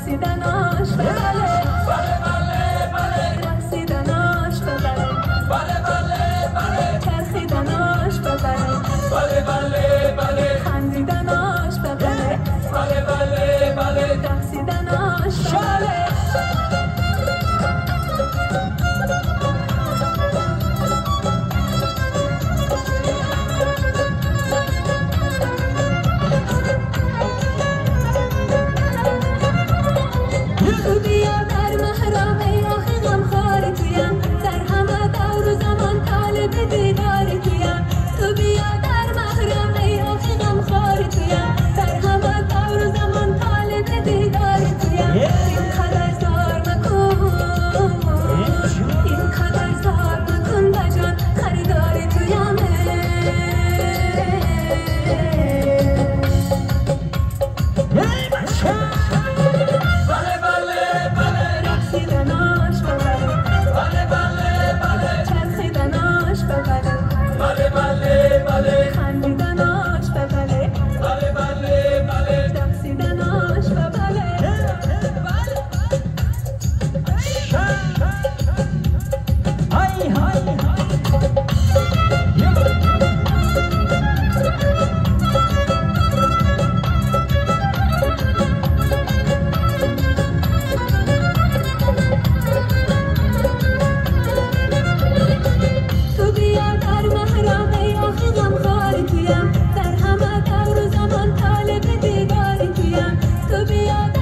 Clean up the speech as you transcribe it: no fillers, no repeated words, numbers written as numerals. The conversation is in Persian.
رقصیدناش ببره بله بله بله رقصیدناش ببره بله بله بله چرخیدناش ببره بله بله بله خندیدناش ببره بله بله بله رقصیدناش ببره تو بیا در محراب ای آخی غمخوار تویم در همه دور و زمان طالب دیدار تویم تو بیا در محراب ای آخی غمخوار تویم در همه دور و زمان طالب دیدار تویم این قدر زار مکن این قدر زار مکن بجان خریدار تویم رقصیدناش ببره بله بله بله چرخیدناش ببره بله بله بله خندیدناش ببره بله بله بله رقصیدناش ببره های های تو بیا در محراب ای آخی غمخوار تویم در همه دور و زمان طالب دیدار تویم تو بیا